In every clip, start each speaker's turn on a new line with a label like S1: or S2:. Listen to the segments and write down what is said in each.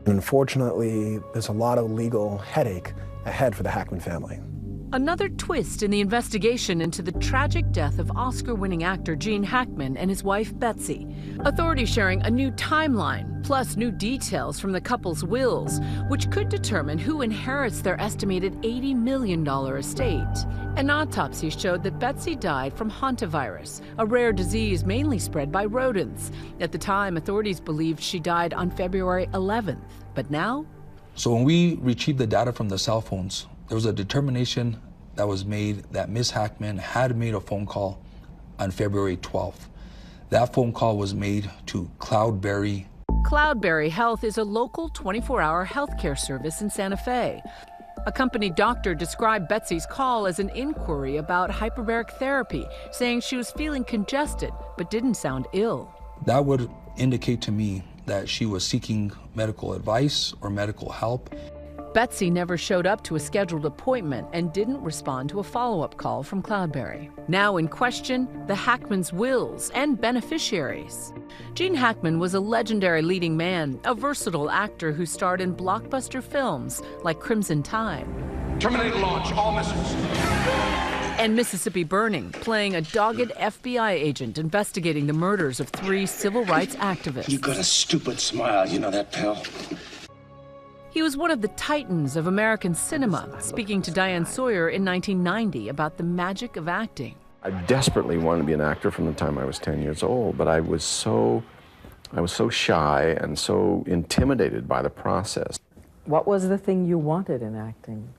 S1: Unfortunately, there's a lot of legal headache ahead for the Hackman family.
S2: Another twist in the investigation into the tragic death of Oscar-winning actor Gene Hackman and his wife Betsy. Authorities sharing a new timeline, plus new details from the couple's wills, which could determine who inherits their estimated $80 million estate. An autopsy showed that Betsy died from hantavirus, a rare disease mainly spread by rodents. At the time, authorities believed she died on February 11th. But now?
S3: So when we retrieved the data from the cell phones, there was a determination that was made that Ms. Hackman had made a phone call on February 12th. That phone call was made to Cloudberry.
S2: Cloudberry Health is a local 24-hour healthcare service in Santa Fe. A company doctor described Betsy's call as an inquiry about hyperbaric therapy, saying she was feeling congested but didn't sound ill.
S3: That would indicate to me that she was seeking medical advice or medical help.
S2: Betsy never showed up to a scheduled appointment and didn't respond to a follow-up call from Cloudberry. Now in question, the Hackmans' wills and beneficiaries. Gene Hackman was a legendary leading man, a versatile actor who starred in blockbuster films like Crimson Tide.
S4: Terminate launch, all missiles.
S2: And Mississippi Burning, playing a dogged FBI agent investigating the murders of 3 civil rights activists.
S5: You got a stupid smile, you know that, pal?
S2: He was one of the titans of American cinema, speaking to Diane Sawyer in 1990 about the magic of acting.
S6: I desperately wanted to be an actor from the time I was 10 years old, but I was so shy and so intimidated by the process.
S7: What was the thing you wanted in acting?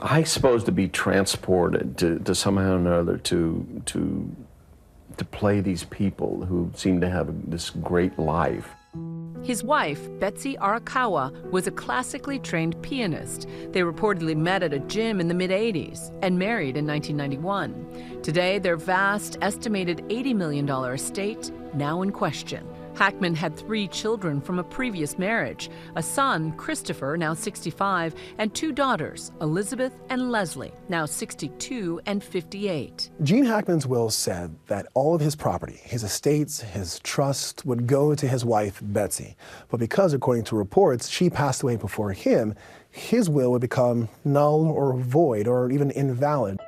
S6: I suppose to be transported to somehow or another to play these people who seem to have this great life.
S2: His wife, Betsy Arakawa, was a classically trained pianist. They reportedly met at a gym in the mid-'80s and married in 1991. Today, their vast, estimated $80 million estate now in question. Hackman had 3 children from a previous marriage, a son, Christopher, now 65, and 2 daughters, Elizabeth and Leslie, now 62 and 58.
S1: Gene Hackman's will said that all of his property, his estates, his trust, would go to his wife, Betsy. But because, according to reports, she passed away before him, his will would become null or void or even invalid.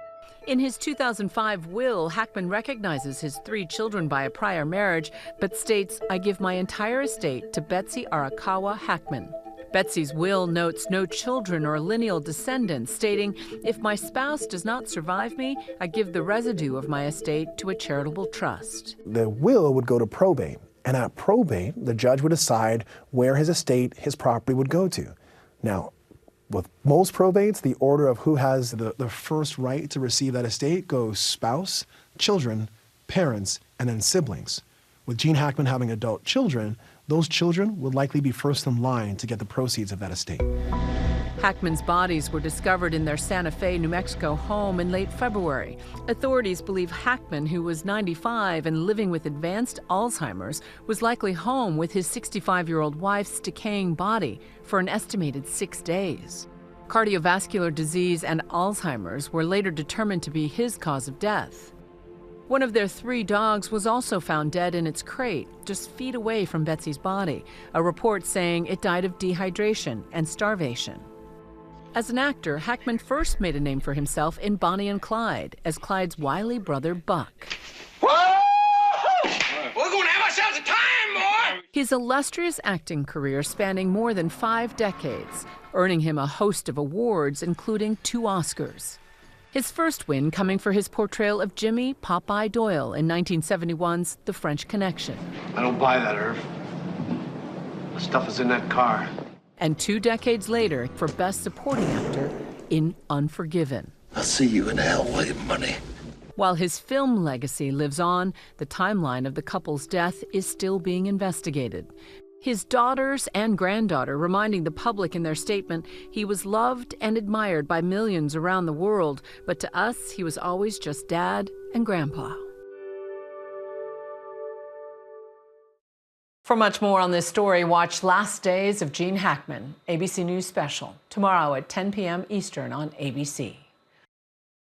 S2: In his 2005 will, Hackman recognizes his 3 children by a prior marriage, but states, "I give my entire estate to Betsy Arakawa Hackman." Betsy's will notes no children or lineal descendants, stating, "If my spouse does not survive me, I give the residue of my estate to a charitable trust."
S1: The will would go to probate, and at probate, the judge would decide where his estate, his property would go to. Now, with most probates, the order of who has the first right to receive that estate goes spouse, children, parents, and then siblings. With Gene Hackman having adult children, those children would likely be first in line to get the proceeds of that estate.
S2: Hackman's bodies were discovered in their Santa Fe, New Mexico home in late February. Authorities believe Hackman, who was 95 and living with advanced Alzheimer's, was likely home with his 65-year-old wife's decaying body for an estimated 6 days. Cardiovascular disease and Alzheimer's were later determined to be his cause of death. One of their 3 dogs was also found dead in its crate, just feet away from Betsy's body, a report saying it died of dehydration and starvation. As an actor, Hackman first made a name for himself in Bonnie and Clyde as Clyde's wily brother, Buck.
S4: Whoa! We're going to have ourselves a time, boy!
S2: His illustrious acting career spanning more than 5 decades, earning him a host of awards, including 2 Oscars. His first win coming for his portrayal of Jimmy Popeye Doyle in 1971's The French Connection.
S8: I don't buy that, Irv. The stuff is in that car.
S2: And 2 decades later for Best Supporting Actor in Unforgiven.
S5: I'll see you in hell, William Money.
S2: While his film legacy lives on, the timeline of the couple's death is still being investigated. His daughters and granddaughter reminding the public in their statement he was loved and admired by millions around the world, but to us, he was always just Dad and Grandpa. For much more on this story, watch Last Days of Gene Hackman, ABC News Special, tomorrow at 10 p.m. Eastern on ABC.